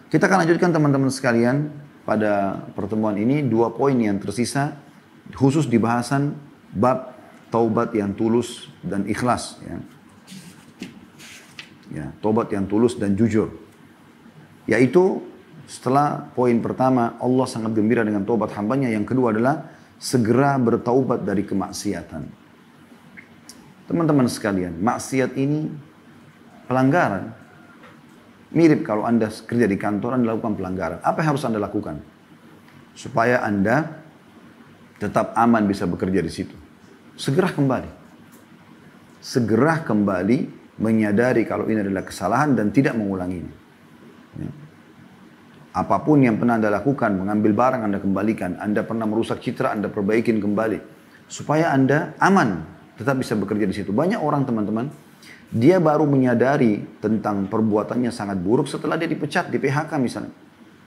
Kita akan lanjutkan teman-teman sekalian pada pertemuan ini 2 poin yang tersisa khusus di bahasan bab taubat yang tulus dan ikhlas. Taubat yang tulus dan jujur. Yaitu setelah poin pertama Allah sangat gembira dengan taubat hambanya. Yang kedua adalah segera bertaubat dari kemaksiatan. Teman-teman sekalian, maksiat ini pelanggaran. Mirip kalau Anda kerja di kantor, Anda lakukan pelanggaran. Apa yang harus Anda lakukan? Supaya Anda tetap aman bisa bekerja di situ. Segera kembali. Segera kembali menyadari kalau ini adalah kesalahan dan tidak mengulanginya. Apapun yang pernah Anda lakukan, mengambil barang Anda kembalikan, Anda pernah merusak citra, Anda perbaikin kembali. Supaya Anda aman, tetap bisa bekerja di situ. Banyak orang teman-teman, dia baru menyadari tentang perbuatannya sangat buruk setelah dia dipecat, di PHK misalnya.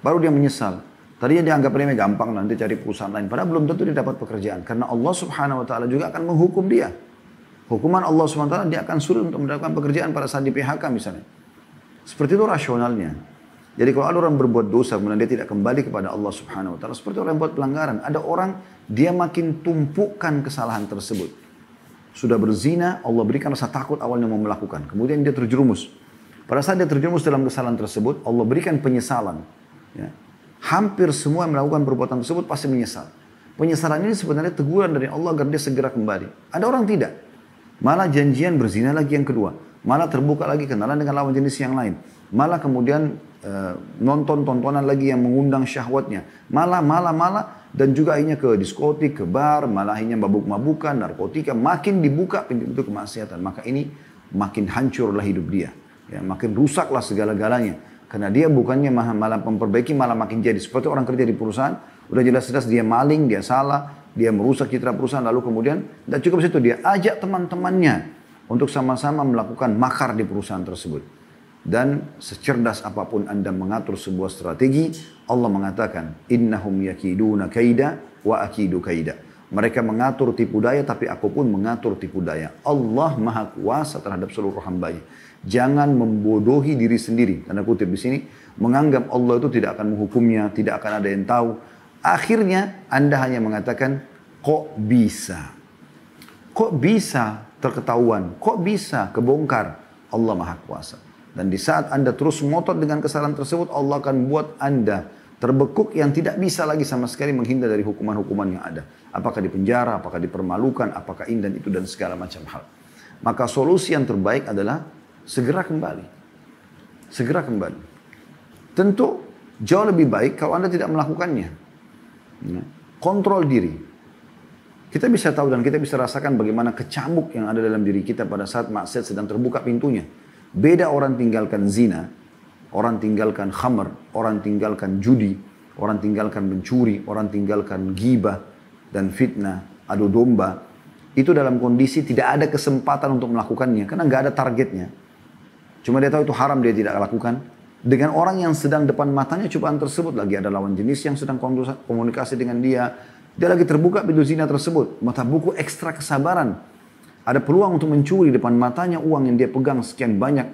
Baru dia menyesal. Tadinya dia anggap remeh, gampang nanti cari perusahaan lain. Padahal belum tentu dia dapat pekerjaan. Karena Allah subhanahu wa ta'ala juga akan menghukum dia. Hukuman Allah subhanahu wa ta'ala, dia akan sulit untuk mendapatkan pekerjaan pada saat di PHK misalnya. Seperti itu rasionalnya. Jadi kalau ada orang berbuat dosa, kemudian dia tidak kembali kepada Allah subhanahu wa ta'ala. Seperti orang yang buat pelanggaran. Ada orang, dia makin tumpukan kesalahan tersebut. Sudah berzina, Allah berikan rasa takut awalnya mau melakukan. Kemudian dia terjerumus. Pada saat dia terjerumus dalam kesalahan tersebut, Allah berikan penyesalan. Hampir semua yang melakukan perbuatan tersebut pasti menyesal. Penyesalan ini sebenarnya teguran dari Allah agar dia segera kembali. Ada orang tidak. Malah janjian berzina lagi yang kedua. Malah terbuka lagi kenalan dengan lawan jenis yang lain. Malah kemudian nonton tontonan lagi yang mengundang syahwatnya. Malah. Dan juga akhirnya ke diskotik, ke bar, malah akhirnya mabuk-mabukan, narkotika. Makin dibuka pintu-pintu kemaksiatan. Maka ini makin hancurlah hidup dia. Makin rusaklah segala-galanya. Karena dia bukannya malah memperbaiki, malah makin jadi. Seperti orang kerja di perusahaan, udah jelas-jelas dia maling, dia salah, dia merusak citra perusahaan. Lalu kemudian, tidak cukup situ, dia ajak teman-temannya untuk sama-sama melakukan makar di perusahaan tersebut. Dan secerdas apapun Anda mengatur sebuah strategi, Allah mengatakan, innahum yakiduna kaida wa akidu kaida. Mereka mengatur tipu daya, tapi aku pun mengatur tipu daya. Allah maha kuasa terhadap seluruh hambanya. Jangan membodohi diri sendiri. Tanda kutip di sini, menganggap Allah itu tidak akan menghukumnya, tidak akan ada yang tahu. Akhirnya Anda hanya mengatakan, kok bisa? Kok bisa terketahuan? Kok bisa kebongkar? Allah maha kuasa. Dan di saat Anda terus ngotot dengan kesalahan tersebut, Allah akan buat Anda terbekuk yang tidak bisa lagi sama sekali menghindar dari hukuman-hukuman yang ada. Apakah di penjara, apakah dipermalukan, apakah ini dan itu dan segala macam hal. Maka solusi yang terbaik adalah segera kembali. Segera kembali. Tentu jauh lebih baik kalau Anda tidak melakukannya. Kontrol diri. Kita bisa tahu dan kita bisa rasakan bagaimana kecamuk yang ada dalam diri kita pada saat maksiat sedang terbuka pintunya. Beda orang tinggalkan zina, orang tinggalkan khamr, orang tinggalkan judi, orang tinggalkan mencuri, orang tinggalkan ghibah dan fitnah, adu domba. Itu dalam kondisi tidak ada kesempatan untuk melakukannya karena nggak ada targetnya. Cuma dia tahu itu haram, dia tidak lakukan. Dengan orang yang sedang depan matanya cobaan tersebut, lagi ada lawan jenis yang sedang komunikasi dengan dia. Dia lagi terbuka pintu zina tersebut. Mata buku ekstra kesabaran. Ada peluang untuk mencuri depan matanya uang yang dia pegang sekian banyak.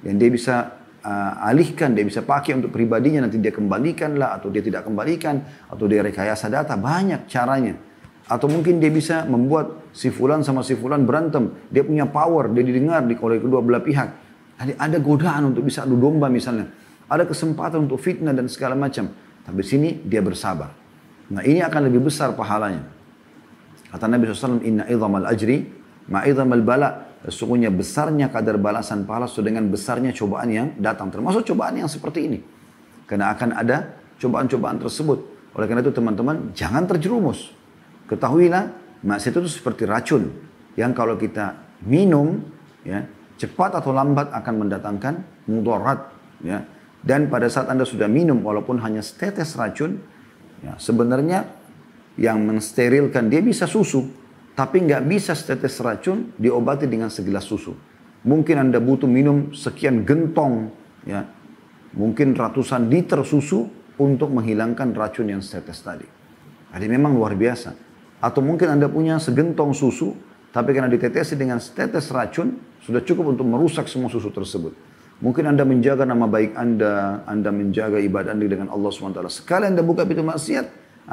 Yang dia bisa alihkan, dia bisa pakai untuk pribadinya. Nanti dia kembalikan lah, atau dia tidak kembalikan. Atau dia rekayasa data, banyak caranya. Atau mungkin dia bisa membuat si fulan sama si fulan berantem. Dia punya power, dia didengar oleh kedua belah pihak. Ada godaan untuk bisa adu domba misalnya. Ada kesempatan untuk fitnah dan segala macam. Tapi sini dia bersabar. Nah ini akan lebih besar pahalanya. Kata Nabi SAW, inna idhamal ajri ma'idhamal bala. Sesungguhnya besarnya kadar balasan pahala sesuai dengan besarnya cobaan yang datang. Termasuk cobaan yang seperti ini. Karena akan ada cobaan-cobaan tersebut. Oleh karena itu teman-teman, jangan terjerumus. Ketahuilah, maksiat itu seperti racun. Yang kalau kita minum, cepat atau lambat akan mendatangkan mudarat. Dan pada saat Anda sudah minum, walaupun hanya setetes racun, sebenarnya yang mensterilkan dia bisa susu. Tapi nggak bisa setetes racun diobati dengan segelas susu. Mungkin Anda butuh minum sekian gentong, mungkin ratusan liter susu untuk menghilangkan racun yang setetes tadi. Jadi memang luar biasa. Atau mungkin Anda punya segentong susu, tapi karena ditetesi dengan setetes racun, sudah cukup untuk merusak semua susu tersebut. Mungkin Anda menjaga nama baik Anda menjaga ibadah Anda dengan Allah SWT. Sekali Anda buka pintu maksiat,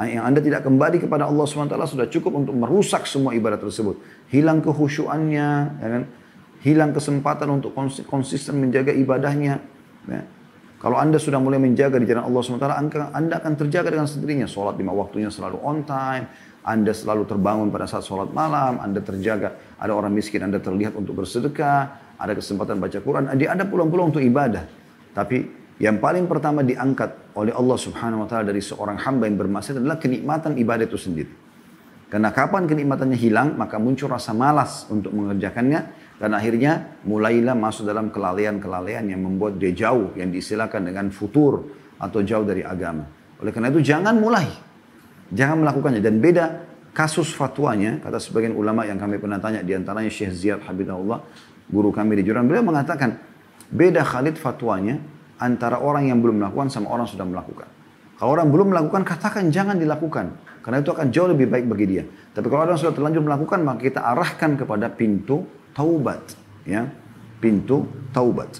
yang Anda tidak kembali kepada Allah SWT sudah cukup untuk merusak semua ibadah tersebut. Hilang kehusyuannya, ya kan? Hilang kesempatan untuk konsisten menjaga ibadahnya. Ya. Kalau Anda sudah mulai menjaga di jalan Allah SWT, Anda akan terjaga dengan sendirinya. Sholat 5 waktunya selalu on time, Anda selalu terbangun pada saat sholat malam, Anda terjaga. Ada orang miskin, Anda terlihat untuk bersedekah, ada kesempatan baca Quran, ada peluang-peluang untuk ibadah. Tapi yang paling pertama diangkat oleh Allah Subhanahu wa taala dari seorang hamba yang bermaksiat adalah kenikmatan ibadah itu sendiri. Karena kapan kenikmatannya hilang, maka muncul rasa malas untuk mengerjakannya dan akhirnya mulailah masuk dalam kelalaian-kelalaian yang membuat dia jauh, yang diistilahkan dengan futur atau jauh dari agama. Oleh karena itu jangan mulai. Jangan melakukannya. Dan beda kasus fatwanya, kata sebagian ulama yang kami pernah tanya, diantaranya Syekh Ziyad Habibullah, guru kami di Jordan, beliau mengatakan, beda Khalid fatwanya antara orang yang belum melakukan sama orang sudah melakukan. Kalau orang belum melakukan, katakan jangan dilakukan. Karena itu akan jauh lebih baik bagi dia. Tapi kalau orang sudah terlanjur melakukan, maka kita arahkan kepada pintu taubat. Ya, pintu taubat.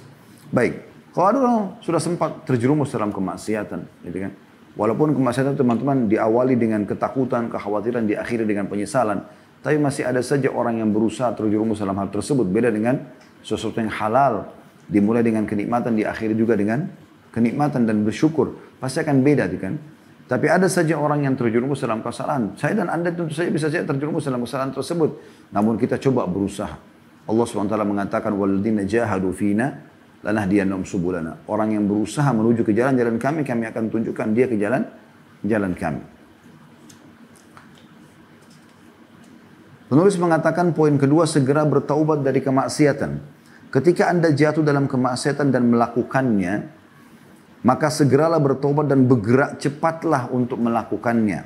Baik, kalau ada orang sudah sempat terjerumus dalam kemaksiatan, gitu kan? Walaupun kemaksiatan teman-teman diawali dengan ketakutan, kekhawatiran, diakhiri dengan penyesalan. Tapi masih ada saja orang yang berusaha terjerumus dalam hal tersebut. Beda dengan sesuatu yang halal. Dimulai dengan kenikmatan, diakhiri juga dengan kenikmatan dan bersyukur. Pasti akan beda, kan? Tapi ada saja orang yang terjerumus dalam kesalahan. Saya dan Anda tentu saja bisa saja terjerumus dalam kesalahan tersebut. Namun kita coba berusaha. Allah SWT mengatakan, وَالَّذِينَ جَاهَدُوا فِينَا لَنَهْدِيَنَّهُمْ سُبُلَنَا. Orang yang berusaha menuju ke jalan-jalan kami akan tunjukkan dia ke jalan kami. Penulis mengatakan poin kedua, segera bertaubat dari kemaksiatan. Ketika Anda jatuh dalam kemaksiatan dan melakukannya, maka segeralah bertaubat dan bergerak cepatlah untuk melakukannya.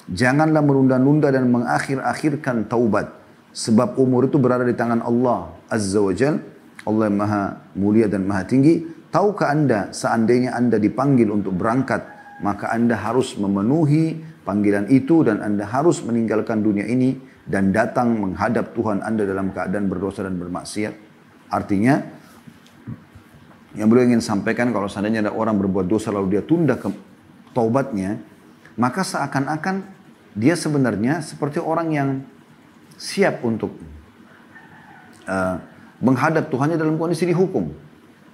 Janganlah menunda-nunda dan mengakhir-akhirkan taubat. Sebab umur itu berada di tangan Allah Azza wa Jal. Allah yang maha mulia dan maha tinggi. Tahukah Anda seandainya Anda dipanggil untuk berangkat, maka Anda harus memenuhi panggilan itu dan Anda harus meninggalkan dunia ini dan datang menghadap Tuhan Anda dalam keadaan berdosa dan bermaksiat. Artinya, yang beliau ingin sampaikan, kalau seandainya ada orang berbuat dosa lalu dia tunda ke taubatnya, maka seakan-akan dia sebenarnya seperti orang yang siap untuk menghadap Tuhannya dalam kondisi dihukum.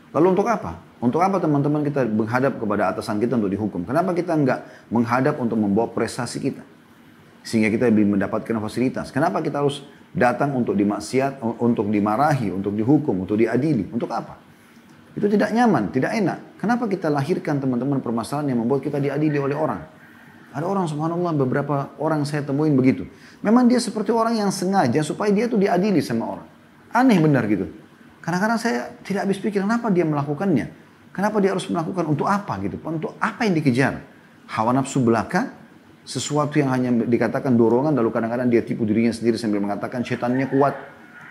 Lalu untuk apa? Untuk apa teman-teman kita menghadap kepada atasan kita untuk dihukum? Kenapa kita enggak menghadap untuk membawa prestasi kita? Sehingga kita lebih mendapatkan fasilitas. Kenapa kita harus datang untuk dimaksiat, untuk dimarahi, untuk dihukum, untuk diadili? Untuk apa? Itu tidak nyaman, tidak enak. Kenapa kita lahirkan teman-teman permasalahan yang membuat kita diadili oleh orang? Ada orang subhanallah, beberapa orang saya temuin begitu. Memang dia seperti orang yang sengaja supaya dia tuh diadili sama orang. Aneh benar gitu. Kadang-kadang saya tidak habis pikir kenapa dia melakukannya. Kenapa dia harus melakukan, untuk apa gitu. Untuk apa yang dikejar? Hawa nafsu belaka? Sesuatu yang hanya dikatakan dorongan, lalu kadang-kadang dia tipu dirinya sendiri sambil mengatakan setannya kuat.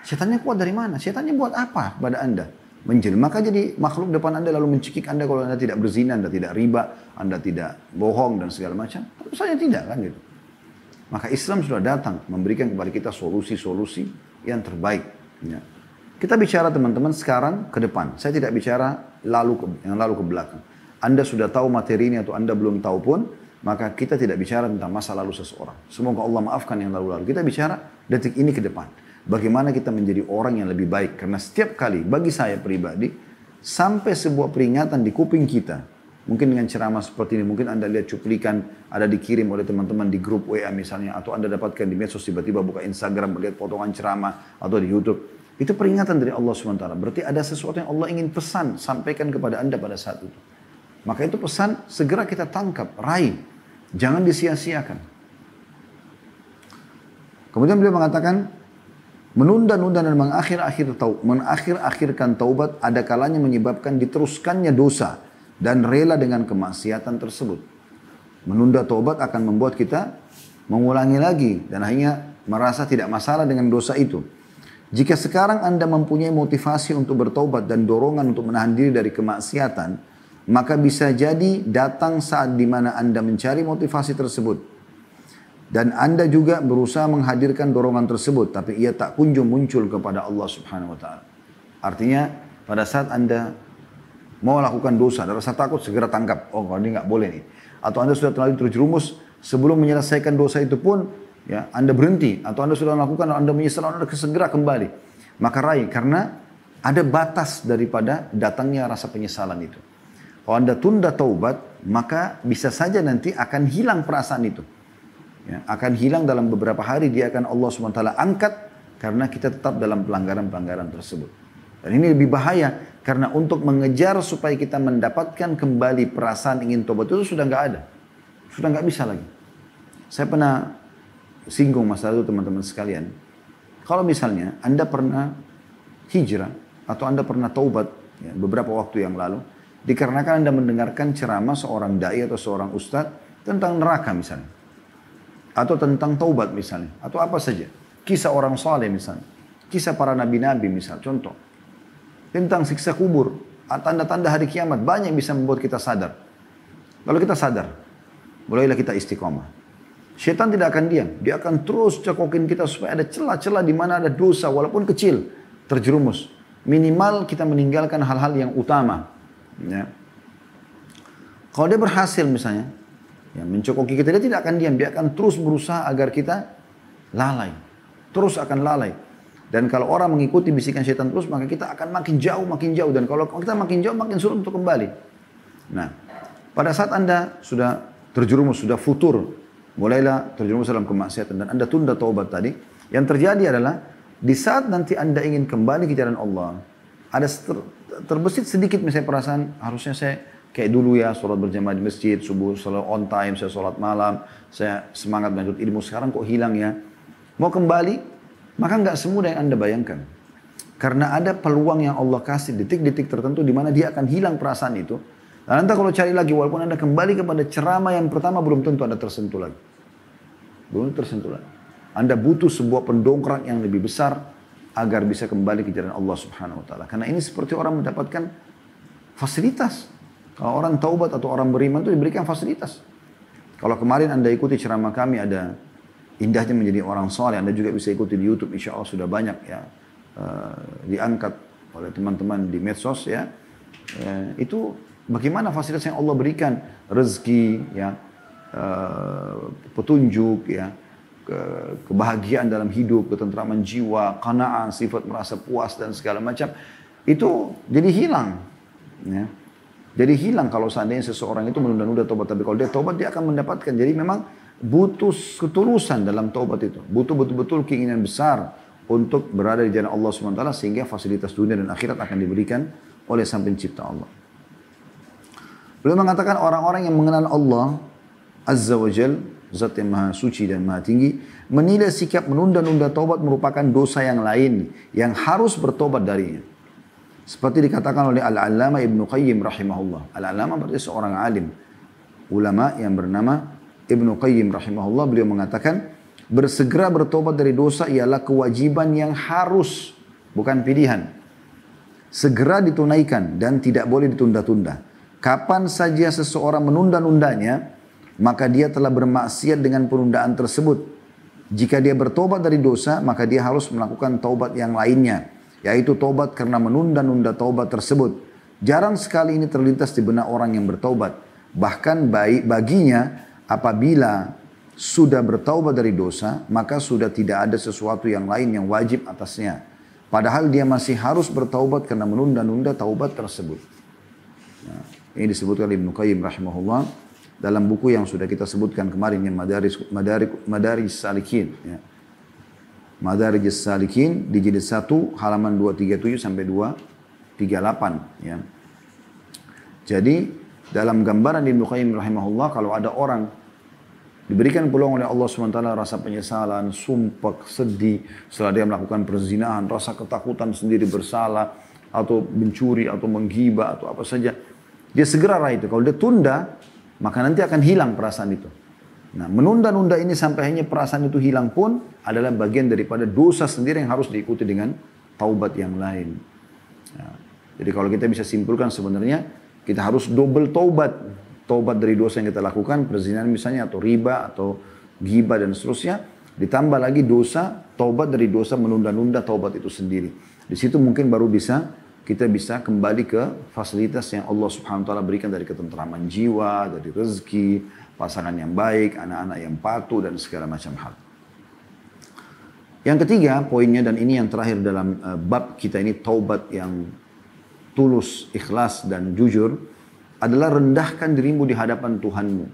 Setannya kuat dari mana? Setannya buat apa pada Anda? Menjelmakan jadi makhluk depan Anda lalu mencekik Anda kalau Anda tidak berzina, Anda tidak riba, Anda tidak bohong dan segala macam. Tentu saja tidak kan gitu. Maka Islam sudah datang memberikan kepada kita solusi-solusi yang terbaik. Ya. Kita bicara teman-teman sekarang ke depan. Saya tidak bicara yang lalu ke belakang. Anda sudah tahu materi ini atau Anda belum tahu pun, maka kita tidak bicara tentang masa lalu seseorang. Semoga Allah maafkan yang lalu-lalu. Kita bicara detik ini ke depan. Bagaimana kita menjadi orang yang lebih baik. Karena setiap kali bagi saya pribadi, sampai sebuah peringatan di kuping kita. Mungkin dengan ceramah seperti ini, mungkin Anda lihat cuplikan, ada dikirim oleh teman-teman di grup WA misalnya. Atau Anda dapatkan di medsos, tiba-tiba buka Instagram, melihat potongan ceramah, atau di YouTube. Itu peringatan dari Allah SWT. Berarti ada sesuatu yang Allah ingin pesan, sampaikan kepada Anda pada saat itu. Maka itu pesan, segera kita tangkap, raih. Jangan disia-siakan. Kemudian beliau mengatakan, menunda-nunda dan mengakhir-akhirkan taubat ada kalanya menyebabkan diteruskannya dosa dan rela dengan kemaksiatan tersebut. Menunda taubat akan membuat kita mengulangi lagi dan akhirnya merasa tidak masalah dengan dosa itu. Jika sekarang Anda mempunyai motivasi untuk bertaubat dan dorongan untuk menahan diri dari kemaksiatan, maka bisa jadi datang saat di mana Anda mencari motivasi tersebut. Dan Anda juga berusaha menghadirkan dorongan tersebut. Tapi ia tak kunjung muncul kepada Allah Subhanahu Wa Taala. Artinya pada saat Anda mau lakukan dosa, ada rasa takut segera tangkap. Oh, kalau ini nggak boleh nih. Atau Anda sudah terlalu terjerumus, sebelum menyelesaikan dosa itu pun, ya Anda berhenti. Atau Anda sudah melakukan, Anda menyesal, Anda segera kembali. Maka raih, karena ada batas daripada datangnya rasa penyesalan itu. Kalau Anda tunda taubat, maka bisa saja nanti akan hilang perasaan itu. Ya, akan hilang dalam beberapa hari, dia akan Allah SWT angkat, karena kita tetap dalam pelanggaran-pelanggaran tersebut. Dan ini lebih bahaya, karena untuk mengejar supaya kita mendapatkan kembali perasaan ingin tobat itu sudah nggak ada. Sudah nggak bisa lagi. Saya pernah singgung masalah itu teman-teman sekalian. Kalau misalnya Anda pernah hijrah, atau Anda pernah taubat ya, beberapa waktu yang lalu, dikarenakan Anda mendengarkan ceramah seorang dai atau seorang ustadz tentang neraka misalnya. Atau tentang taubat misalnya. Atau apa saja. Kisah orang saleh misalnya. Kisah para nabi-nabi misalnya. Contoh. Tentang siksa kubur, tanda-tanda hari kiamat, banyak yang bisa membuat kita sadar. Lalu kita sadar, mulailah kita istiqomah. Syaitan tidak akan diam, dia akan terus cekokin kita supaya ada celah-celah di mana ada dosa, walaupun kecil, terjerumus. Minimal kita meninggalkan hal-hal yang utama. Ya. Kalau dia berhasil misalnya, ya, mencokoki kita, dia tidak akan diam, dia akan terus berusaha agar kita lalai. Terus akan lalai. Dan kalau orang mengikuti bisikan syaitan terus, maka kita akan makin jauh. Dan kalau kita makin jauh, makin sulit untuk kembali. Nah, pada saat Anda sudah terjerumus, sudah futur, mulailah terjerumus dalam kemaksiatan, dan Anda tunda taubat tadi, yang terjadi adalah, di saat nanti Anda ingin kembali ke jalan Allah, ada terbesit sedikit misalnya perasaan, harusnya saya kayak dulu ya, sholat berjamaah di masjid, subuh, sholat on time, saya sholat malam, saya semangat menuntut ilmu, sekarang kok hilang ya. Mau kembali, maka nggak semudah yang Anda bayangkan. Karena ada peluang yang Allah kasih, detik-detik tertentu di mana dia akan hilang perasaan itu. Dan nanti kalau cari lagi, walaupun Anda kembali kepada ceramah yang pertama, belum tentu Anda tersentuh lagi. Belum tersentuh lagi. Anda butuh sebuah pendongkrak yang lebih besar agar bisa kembali ke jalan Allah Subhanahu Wa Taala. Karena ini seperti orang mendapatkan fasilitas. Kalau orang taubat atau orang beriman itu diberikan fasilitas. Kalau kemarin Anda ikuti ceramah kami, ada indahnya menjadi orang soleh, Anda juga bisa ikuti di YouTube, insya Allah sudah banyak ya diangkat oleh teman-teman di medsos ya. Itu bagaimana fasilitas yang Allah berikan, rezeki ya, petunjuk ya, kebahagiaan dalam hidup, ketentraman jiwa, qanaah, sifat merasa puas dan segala macam, itu jadi hilang ya. Jadi hilang kalau seandainya seseorang itu menunda-nunda tobat, tapi kalau dia tobat dia akan mendapatkan. Jadi memang butuh ketulusan dalam taubat itu. Butuh betul-betul keinginan besar untuk berada di jalan Allah SWT, sehingga fasilitas dunia dan akhirat akan diberikan oleh Sang Pencipta Allah. Beliau mengatakan orang-orang yang mengenal Allah Azza wa Jal, Zat yang maha suci dan maha tinggi, menilai sikap menunda-nunda taubat merupakan dosa yang lain yang harus bertobat darinya. Seperti dikatakan oleh Al-Allamah Ibnu Qayyim rahimahullah. Al-Allamah berarti seorang alim, ulama yang bernama Ibnu Qayyim rahimahullah. Beliau mengatakan, bersegera bertobat dari dosa ialah kewajiban yang harus, bukan pilihan. Segera ditunaikan dan tidak boleh ditunda-tunda. Kapan saja seseorang menunda-nundanya, maka dia telah bermaksiat dengan penundaan tersebut. Jika dia bertobat dari dosa, maka dia harus melakukan taubat yang lainnya, yaitu taubat karena menunda-nunda taubat tersebut. Jarang sekali ini terlintas di benak orang yang bertaubat. Bahkan baginya, apabila sudah bertaubat dari dosa, maka sudah tidak ada sesuatu yang lain yang wajib atasnya. Padahal dia masih harus bertaubat karena menunda-nunda taubat tersebut. Nah, ini disebutkan oleh Ibnu Qayyim rahimahullah dalam buku yang sudah kita sebutkan kemarin, yang Madaris Salikin. Ya. Madaris Salikin di jilid 1 halaman 237 sampai 238. Ya. Jadi dalam gambaran Ibnu Qayyim rahimahullah, kalau ada orang diberikan peluang oleh Allah SWT rasa penyesalan, sumpah, sedih setelah dia melakukan perzinahan, rasa ketakutan sendiri bersalah, atau mencuri, atau menggibah, atau apa saja, dia segera raih itu. Kalau dia tunda, maka nanti akan hilang perasaan itu. Nah, menunda-nunda ini sampai hanya perasaan itu hilang pun adalah bagian daripada dosa sendiri yang harus diikuti dengan taubat yang lain. Nah, jadi kalau kita bisa simpulkan sebenarnya kita harus double taubat. Taubat dari dosa yang kita lakukan, perzinahan misalnya, atau riba, atau ghibah dan seterusnya. Ditambah lagi dosa, taubat dari dosa menunda-nunda taubat itu sendiri. Di situ mungkin baru bisa kita bisa kembali ke fasilitas yang Allah Subhanahu wa taala berikan dari ketentraman jiwa, dari rezeki, pasangan yang baik, anak-anak yang patuh dan segala macam hal. Yang ketiga poinnya, dan ini yang terakhir dalam bab kita ini, taubat yang tulus, ikhlas dan jujur, adalah rendahkan dirimu di hadapan Tuhanmu.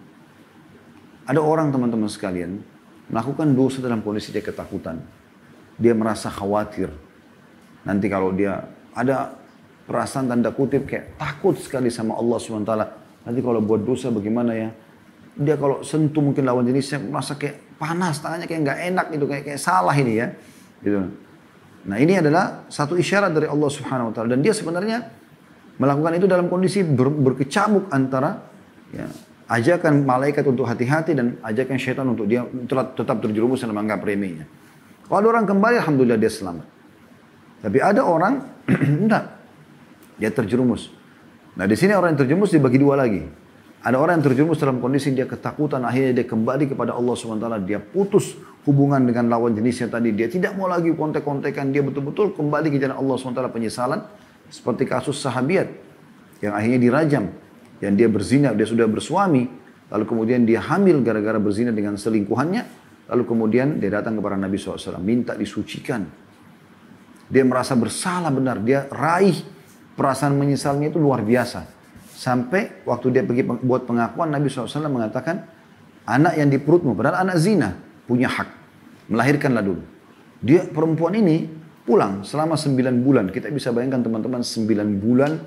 Ada orang teman-teman sekalian melakukan dosa dalam kondisi dia ketakutan. Dia merasa khawatir. Nanti kalau dia ada perasaan tanda kutip kayak takut sekali sama Allah SWT. Nanti kalau buat dosa bagaimana ya? Dia kalau sentuh mungkin lawan jenisnya merasa kayak panas, tangannya kayak nggak enak gitu, kayak salah ini ya. Gitu. Nah ini adalah satu isyarat dari Allah Subhanahu Wa Taala, dan dia sebenarnya melakukan itu dalam kondisi berkecamuk antara ya, ajakan malaikat untuk hati-hati dan ajakan syaitan untuk dia tetap terjerumus dalam anggap remehnya. Kalau ada orang kembali, alhamdulillah dia selamat. Tapi ada orang enggak, dia terjerumus. Nah di sini orang yang terjerumus dibagi dua lagi. Ada orang yang terjerumus dalam kondisi dia ketakutan, akhirnya dia kembali kepada Allah SWT. Dia putus hubungan dengan lawan jenisnya tadi. Dia tidak mau lagi kontek-kontekan, dia betul-betul kembali ke jalan Allah SWT, penyesalan. Seperti kasus sahabiat yang akhirnya dirajam. Yang dia berzina, dia sudah bersuami. Lalu kemudian dia hamil gara-gara berzina dengan selingkuhannya. Lalu kemudian dia datang kepada Nabi SAW, minta disucikan. Dia merasa bersalah benar, dia raih perasaan menyesalnya itu luar biasa. Sampai waktu dia pergi buat pengakuan, Nabi SAW mengatakan, anak yang di perutmu, padahal anak zina, punya hak. Melahirkanlah dulu. Dia perempuan ini pulang selama 9 bulan. Kita bisa bayangkan teman-teman 9 bulan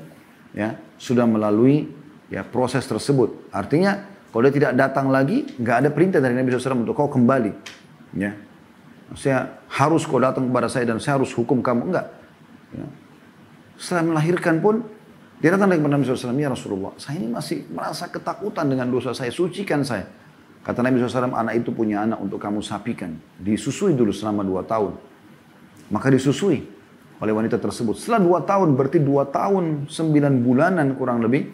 ya sudah melalui ya proses tersebut. Artinya kalau dia tidak datang lagi, nggak ada perintah dari Nabi SAW untuk kau kembali. Ya. Saya harus kau datang kepada saya dan saya harus hukum kamu. Enggak. Ya. Setelah melahirkan pun, dia datang kepada Nabi SAW, ya Rasulullah, saya ini masih merasa ketakutan dengan dosa saya, sucikan saya. Kata Nabi SAW, anak itu punya anak untuk kamu sapikan. Disusui dulu selama 2 tahun. Maka disusui oleh wanita tersebut. Setelah 2 tahun, berarti 2 tahun 9 bulanan kurang lebih,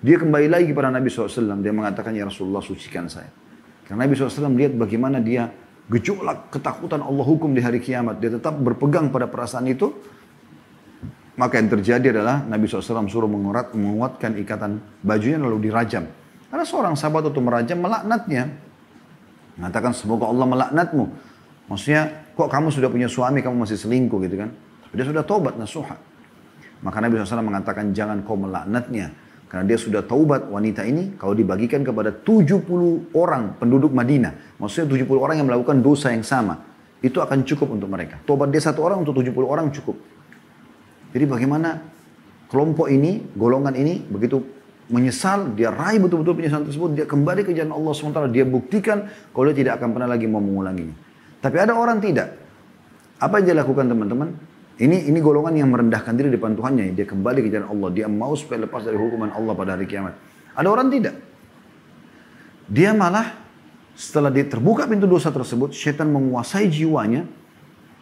dia kembali lagi kepada Nabi SAW. Dia mengatakan, ya Rasulullah, sucikan saya. Karena Nabi SAW lihat bagaimana dia gejolak ketakutan Allah hukum di hari kiamat. Dia tetap berpegang pada perasaan itu. Maka yang terjadi adalah Nabi SAW suruh menguatkan ikatan bajunya lalu dirajam. Ada seorang sahabat untuk merajam, melaknatnya. Mengatakan semoga Allah melaknatmu. Maksudnya kok kamu sudah punya suami kamu masih selingkuh gitu kan. Tapi dia sudah taubat nasuha. Maka Nabi SAW mengatakan jangan kau melaknatnya. Karena dia sudah taubat wanita ini kalau dibagikan kepada 70 orang penduduk Madinah. Maksudnya 70 orang yang melakukan dosa yang sama. Itu akan cukup untuk mereka. Taubat dia 1 orang untuk 70 orang cukup. Jadi bagaimana kelompok ini, golongan ini begitu menyesal, dia raih betul-betul penyesalan tersebut, dia kembali ke jalan Allah SWT, dia buktikan kalau dia tidak akan pernah lagi mau mengulanginya. Tapi ada orang tidak. Apa yang dia lakukan teman-teman? Ini golongan yang merendahkan diri depan Tuhannya. Dia kembali ke jalan Allah. Dia mau supaya lepas dari hukuman Allah pada hari kiamat. Ada orang tidak. Dia malah setelah dia terbuka pintu dosa tersebut, syaitan menguasai jiwanya.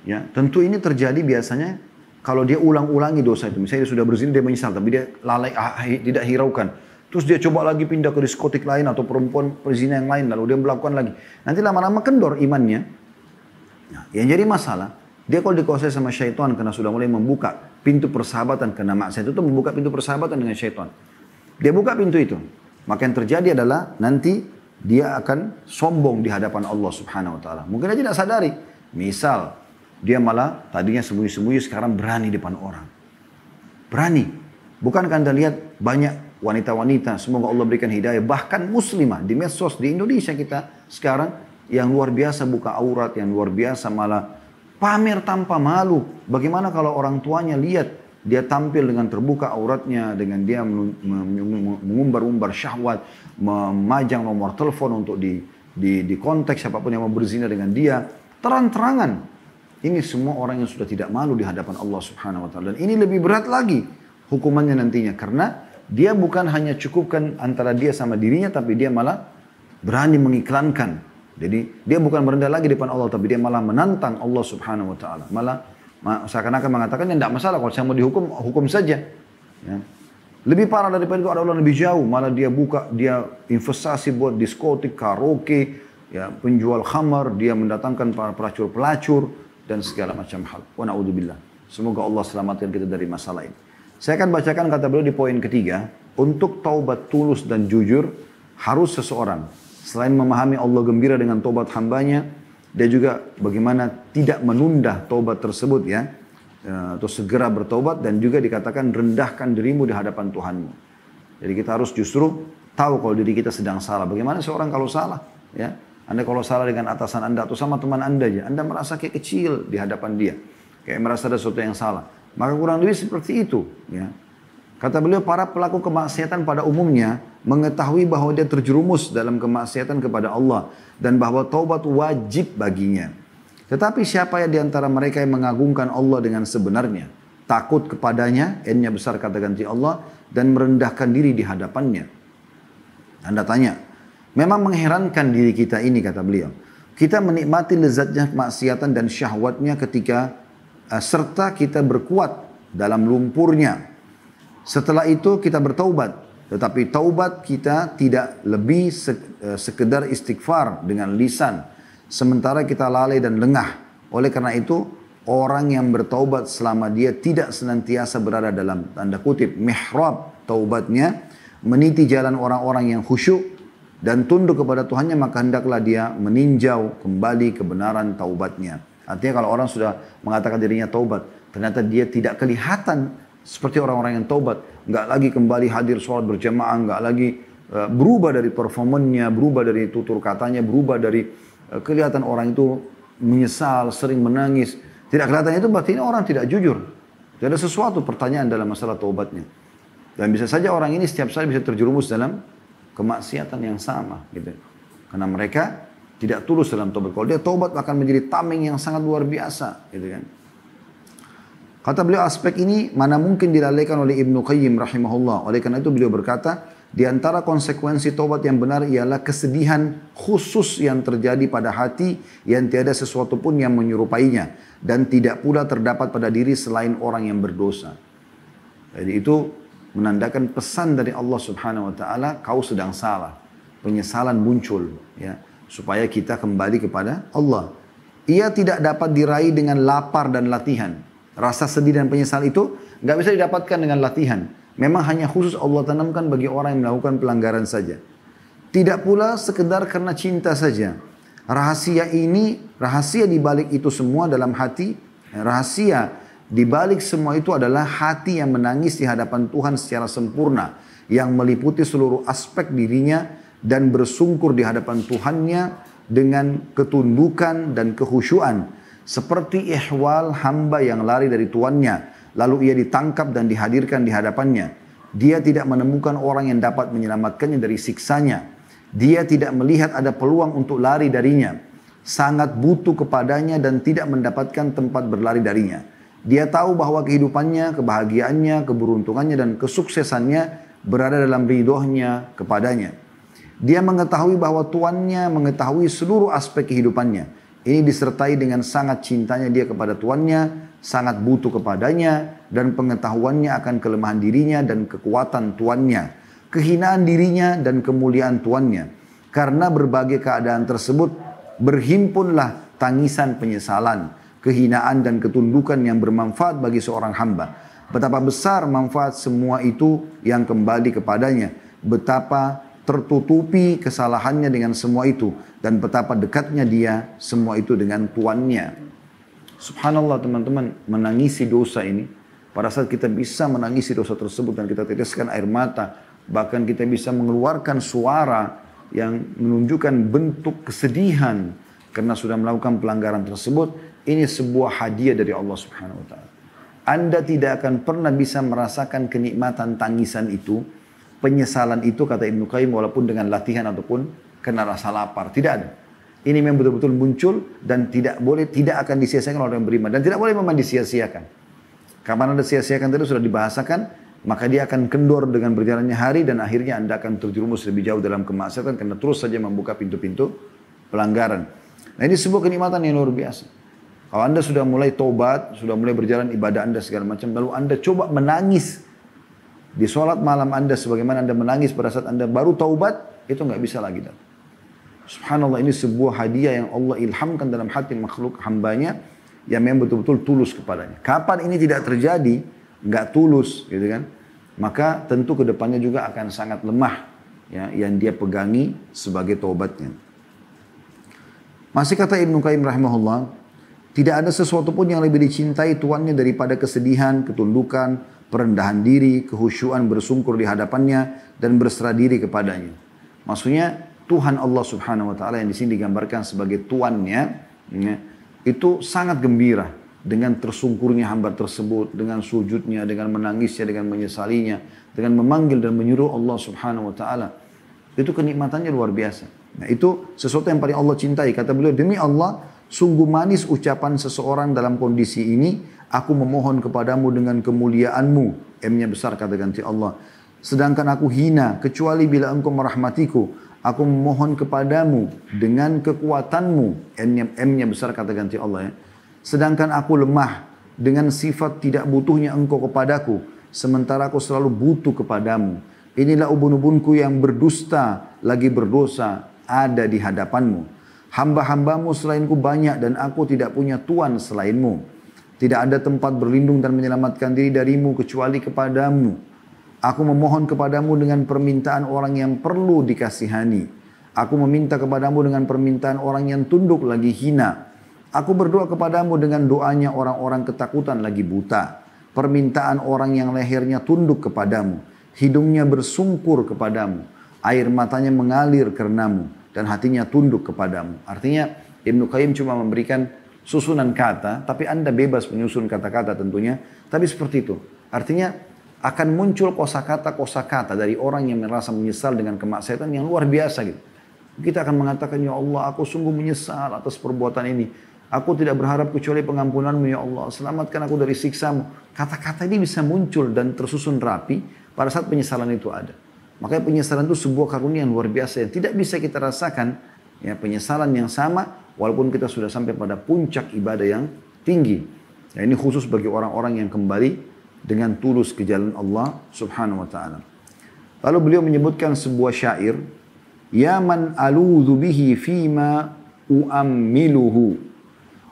Ya, tentu ini terjadi biasanya kalau dia ulang-ulangi dosa itu. Misalnya dia sudah berzina, dia menyesal. Tapi dia lalai, tidak hiraukan. Terus dia coba lagi pindah ke diskotik lain atau perempuan perzina yang lain. Lalu dia melakukan lagi. Nanti lama-lama kendor imannya. Nah, yang jadi masalah, dia kalau dikuasai sama syaitan karena sudah mulai membuka pintu persahabatan. Karena maksiat itu membuka pintu persahabatan dengan syaitan. Dia buka pintu itu. Maka yang terjadi adalah nanti dia akan sombong di hadapan Allah Subhanahu Wa Taala. Mungkin dia tidak sadari. Misal, dia malah tadinya sembunyi-sembunyi sekarang berani depan orang. Berani. Bukankah Anda lihat banyak wanita-wanita, semoga Allah berikan hidayah, bahkan muslimah di medsos di Indonesia kita sekarang yang luar biasa buka aurat, yang luar biasa malah pamer tanpa malu. Bagaimana kalau orang tuanya lihat dia tampil dengan terbuka auratnya, dengan dia mengumbar-umbar syahwat, memajang nomor telepon untuk di kontak siapapun yang mau berzina dengan dia, terang-terangan. Ini semua orang yang sudah tidak malu di hadapan Allah Subhanahu Wa Taala. Dan ini lebih berat lagi hukumannya nantinya. Karena dia bukan hanya cukupkan antara dia sama dirinya, tapi dia malah berani mengiklankan. Jadi dia bukan merendah lagi di depan Allah, tapi dia malah menantang Allah Subhanahu Wa Taala. Malah seakan-akan mengatakan, ya tidak masalah kalau saya mau dihukum, hukum saja. Ya. Lebih parah daripada itu ada orang lebih jauh. Malah dia dia investasi buat diskotik, karaoke, ya, penjual khamar, dia mendatangkan para pelacur-pelacur, dan segala macam hal. Wa na'udzubillah. Semoga Allah selamatkan kita dari masalah ini. Saya akan bacakan kata beliau di poin ketiga. Untuk taubat tulus dan jujur harus seseorang selain memahami Allah gembira dengan taubat hambanya, dia juga bagaimana tidak menunda taubat tersebut ya, atau segera bertaubat, dan juga dikatakan rendahkan dirimu di hadapan Tuhanmu. Jadi kita harus justru tahu kalau diri kita sedang salah. Bagaimana seorang kalau salah ya? Anda kalau salah dengan atasan Anda atau sama teman Anda aja, Anda merasa kayak kecil di hadapan dia, kayak merasa ada sesuatu yang salah. Maka kurang lebih seperti itu ya. Kata beliau, para pelaku kemaksiatan pada umumnya mengetahui bahwa dia terjerumus dalam kemaksiatan kepada Allah dan bahwa taubat wajib baginya. Tetapi siapa yang diantara mereka yang mengagungkan Allah dengan sebenarnya, takut kepadanya, N-nya besar kata ganti Allah, dan merendahkan diri di hadapannya. Anda tanya, memang mengherankan diri kita ini, kata beliau. Kita menikmati lezatnya kemaksiatan dan syahwatnya ketika serta kita berkuat dalam lumpurnya. Setelah itu kita bertaubat, tetapi taubat kita tidak lebih sekedar istighfar dengan lisan, sementara kita lalai dan lengah. Oleh karena itu, orang yang bertaubat selama dia tidak senantiasa berada dalam tanda kutip mihrab taubatnya, meniti jalan orang-orang yang khusyuk dan tunduk kepada Tuhannya, maka hendaklah dia meninjau kembali kebenaran taubatnya. Artinya kalau orang sudah mengatakan dirinya taubat, ternyata dia tidak kelihatan seperti orang-orang yang taubat, nggak lagi kembali hadir sholat berjamaah, nggak lagi berubah dari performanya, berubah dari tutur katanya, berubah dari kelihatan orang itu menyesal, sering menangis. Tidak kelihatan itu berarti ini orang tidak jujur. Tidak ada sesuatu pertanyaan dalam masalah taubatnya. Dan bisa saja orang ini setiap saat bisa terjerumus dalam kemaksiatan yang sama, gitu. Karena mereka tidak tulus dalam taubat. Kalau dia taubat akan menjadi tameng yang sangat luar biasa, gitu kan. Kata beliau, aspek ini mana mungkin dilalaikan oleh Ibnu Qayyim rahimahullah. Oleh karena itu beliau berkata, di antara konsekuensi taubat yang benar ialah kesedihan khusus yang terjadi pada hati yang tiada sesuatu pun yang menyerupainya, dan tidak pula terdapat pada diri selain orang yang berdosa. Jadi itu menandakan pesan dari Allah Subhanahu wa taala, kau sedang salah. Penyesalan muncul ya, supaya kita kembali kepada Allah. Ia tidak dapat diraih dengan lapar dan latihan. Rasa sedih dan penyesal itu nggak bisa didapatkan dengan latihan. Memang hanya khusus Allah tanamkan bagi orang yang melakukan pelanggaran saja. Tidak pula sekedar karena cinta saja. Rahasia di balik itu semua dalam hati. Rahasia di balik semua itu adalah hati yang menangis di hadapan Tuhan secara sempurna, yang meliputi seluruh aspek dirinya dan bersungkur di hadapan Tuhannya dengan ketundukan dan kehusyuan. Seperti ihwal hamba yang lari dari tuannya, lalu ia ditangkap dan dihadirkan di hadapannya. Dia tidak menemukan orang yang dapat menyelamatkannya dari siksanya. Dia tidak melihat ada peluang untuk lari darinya. Sangat butuh kepadanya dan tidak mendapatkan tempat berlari darinya. Dia tahu bahwa kehidupannya, kebahagiaannya, keberuntungannya dan kesuksesannya berada dalam ridhonya kepadanya. Dia mengetahui bahwa tuannya mengetahui seluruh aspek kehidupannya. Ini disertai dengan sangat cintanya dia kepada tuannya, sangat butuh kepadanya, dan pengetahuannya akan kelemahan dirinya dan kekuatan tuannya, kehinaan dirinya dan kemuliaan tuannya. Karena berbagai keadaan tersebut, berhimpunlah tangisan penyesalan, kehinaan dan ketundukan yang bermanfaat bagi seorang hamba. Betapa besar manfaat semua itu yang kembali kepadanya. Betapa tertutupi kesalahannya dengan semua itu, dan betapa dekatnya dia semua itu dengan tuannya. Subhanallah teman-teman, menangisi dosa ini, pada saat kita bisa menangisi dosa tersebut dan kita teteskan air mata, bahkan kita bisa mengeluarkan suara yang menunjukkan bentuk kesedihan karena sudah melakukan pelanggaran tersebut, ini sebuah hadiah dari Allah Subhanahu wa taala. Anda tidak akan pernah bisa merasakan kenikmatan tangisan itu, penyesalan itu, kata Ibnu Qayyim, walaupun dengan latihan ataupun kena rasa lapar. Tidak ada. Ini memang betul-betul muncul dan tidak akan disia-siakan oleh orang beriman. Dan tidak boleh memang disia-siakan. Kapan Anda sia-siakan tadi sudah dibahasakan, maka dia akan kendor dengan berjalannya hari dan akhirnya Anda akan terjerumus lebih jauh dalam kemaksiatan karena terus saja membuka pintu-pintu pelanggaran. Nah ini sebuah kenikmatan yang luar biasa. Kalau Anda sudah mulai tobat, sudah mulai berjalan ibadah Anda segala macam, lalu Anda coba menangis di sholat malam Anda sebagaimana Anda menangis pada saat Anda baru taubat, itu nggak bisa lagi. Subhanallah, ini sebuah hadiah yang Allah ilhamkan dalam hati makhluk hambanya yang memang betul-betul tulus kepadanya. Kapan ini tidak terjadi, nggak tulus, gitu kan? Maka tentu kedepannya juga akan sangat lemah, ya, yang dia pegangi sebagai taubatnya. Masih kata Ibnu Qayyim rahimahullah, tidak ada sesuatu pun yang lebih dicintai tuannya daripada kesedihan, ketundukan, perendahan diri, kehusyuan bersungkur di hadapannya, dan berserah diri kepadanya. Maksudnya Tuhan Allah subhanahu wa ta'ala yang di sini digambarkan sebagai tuannya, ya, itu sangat gembira dengan tersungkurnya hamba tersebut, dengan sujudnya, dengan menangisnya, dengan menyesalinya, dengan memanggil dan menyuruh Allah subhanahu wa ta'ala. Itu kenikmatannya luar biasa. Nah, itu sesuatu yang paling Allah cintai. Kata beliau, demi Allah, sungguh manis ucapan seseorang dalam kondisi ini, aku memohon kepadamu dengan kemuliaanmu. M-nya besar kata ganti Allah. Sedangkan aku hina, kecuali bila engkau merahmatiku. Aku memohon kepadamu dengan kekuatanmu. M-nya besar kata ganti Allah, ya. Sedangkan aku lemah dengan sifat tidak butuhnya engkau kepadaku. Sementara aku selalu butuh kepadamu. Inilah ubun-ubunku yang berdusta, lagi berdosa, ada di hadapanmu. Hamba-hambamu selainku banyak dan aku tidak punya tuan selainmu. Tidak ada tempat berlindung dan menyelamatkan diri darimu kecuali kepadamu. Aku memohon kepadamu dengan permintaan orang yang perlu dikasihani. Aku meminta kepadamu dengan permintaan orang yang tunduk lagi hina. Aku berdoa kepadamu dengan doanya orang-orang ketakutan lagi buta. Permintaan orang yang lehernya tunduk kepadamu. Hidungnya bersungkur kepadamu. Air matanya mengalir karenamu. Dan hatinya tunduk kepadamu. Artinya Ibnu Qayyim cuma memberikan susunan kata. Tapi Anda bebas menyusun kata-kata tentunya. Tapi seperti itu. Artinya akan muncul kosakata dari orang yang merasa menyesal dengan kemaksiatan yang luar biasa gitu. Kita akan mengatakan, ya Allah, aku sungguh menyesal atas perbuatan ini. Aku tidak berharap kecuali pengampunanmu, ya Allah. Selamatkan aku dari siksamu. Kata-kata ini bisa muncul dan tersusun rapi pada saat penyesalan itu ada. Makanya penyesalan itu sebuah karunia yang luar biasa yang tidak bisa kita rasakan. Ya, penyesalan yang sama walaupun kita sudah sampai pada puncak ibadah yang tinggi. Ya, ini khusus bagi orang-orang yang kembali dengan tulus ke jalan Allah subhanahu wa ta'ala. Lalu beliau menyebutkan sebuah syair. Ya man aludhu bihi fima uammiluhu.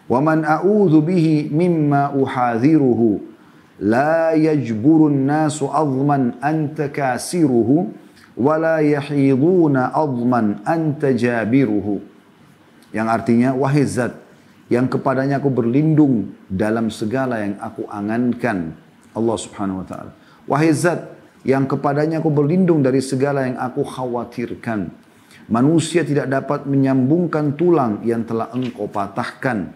Wa man a'udhu bihi mimma uhadhiruhu. La yajburun nasu azman anta kasiruhu. Wa la yahiduna azman anta jabiruhu. Yang artinya, wahai zat yang kepadanya aku berlindung dalam segala yang aku angankan. Allah subhanahu wa ta'ala. Wahai zat yang kepadanya aku berlindung dari segala yang aku khawatirkan. Manusia tidak dapat menyambungkan tulang yang telah engkau patahkan.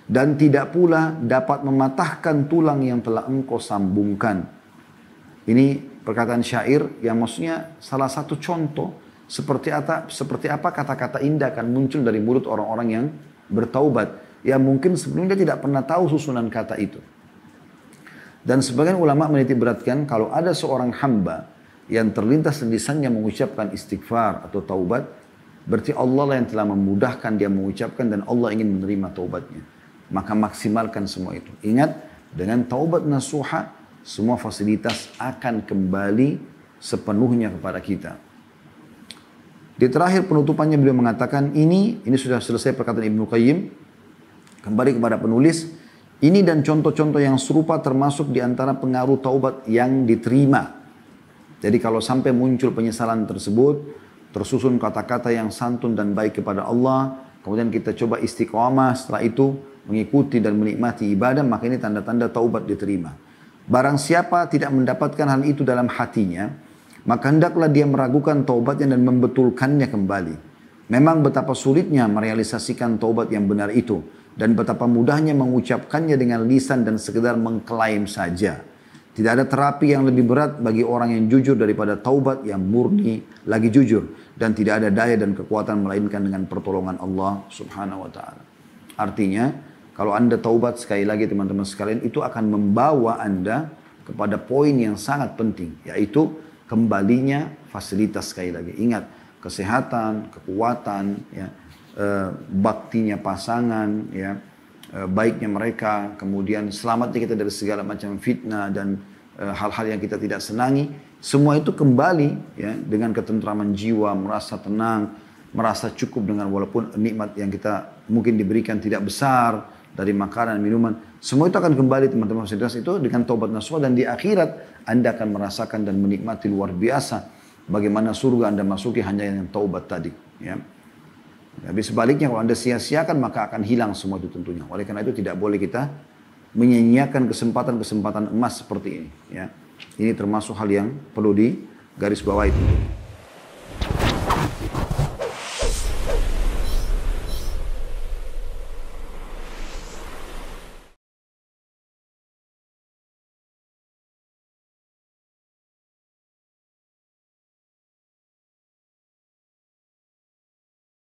Dan tidak pula dapat mematahkan tulang yang telah engkau sambungkan. Ini perkataan syair yang maksudnya salah satu contoh seperti apa kata-kata indah akan muncul dari mulut orang-orang yang bertaubat. Yang mungkin sebelumnya tidak pernah tahu susunan kata itu. Dan sebagian ulama menitik beratkan kalau ada seorang hamba yang terlintas lisannya mengucapkan istighfar atau taubat, berarti Allah lah yang telah memudahkan dia mengucapkan dan Allah ingin menerima taubatnya. Maka maksimalkan semua itu. Ingat, dengan taubat nasuha, semua fasilitas akan kembali sepenuhnya kepada kita. Di terakhir penutupannya beliau mengatakan, ini sudah selesai perkataan Ibnu Qayyim. Kembali kepada penulis. Ini dan contoh-contoh yang serupa termasuk di antara pengaruh taubat yang diterima. Jadi kalau sampai muncul penyesalan tersebut, tersusun kata-kata yang santun dan baik kepada Allah, kemudian kita coba istiqomah setelah itu, mengikuti dan menikmati ibadah, maka ini tanda-tanda taubat diterima. Barang siapa tidak mendapatkan hal itu dalam hatinya, maka hendaklah dia meragukan taubatnya dan membetulkannya kembali. Memang betapa sulitnya merealisasikan taubat yang benar itu. Dan betapa mudahnya mengucapkannya dengan lisan dan sekedar mengklaim saja. Tidak ada terapi yang lebih berat bagi orang yang jujur daripada taubat yang murni lagi jujur. Dan tidak ada daya dan kekuatan melainkan dengan pertolongan Allah subhanahu wa ta'ala. Artinya, kalau Anda taubat sekali lagi teman-teman sekalian, itu akan membawa Anda kepada poin yang sangat penting. Yaitu kembalinya fasilitas sekali lagi. Ingat, kesehatan, kekuatan, ya. Baktinya pasangan, ya, baiknya mereka, kemudian selamatnya kita dari segala macam fitnah dan hal-hal yang kita tidak senangi, semua itu kembali ya dengan ketentraman jiwa, merasa tenang, merasa cukup dengan walaupun nikmat yang kita mungkin diberikan tidak besar, dari makanan, minuman. Semua itu akan kembali teman-teman fasilitas itu dengan taubat nasuha, dan di akhirat Anda akan merasakan dan menikmati luar biasa bagaimana surga Anda masuki hanya dengan taubat tadi. Ya. Tapi sebaliknya kalau Anda sia-siakan maka akan hilang semua itu tentunya. Oleh karena itu tidak boleh kita menyia-nyiakan kesempatan-kesempatan emas seperti ini. Ya. Ini termasuk hal yang perlu digarisbawahi.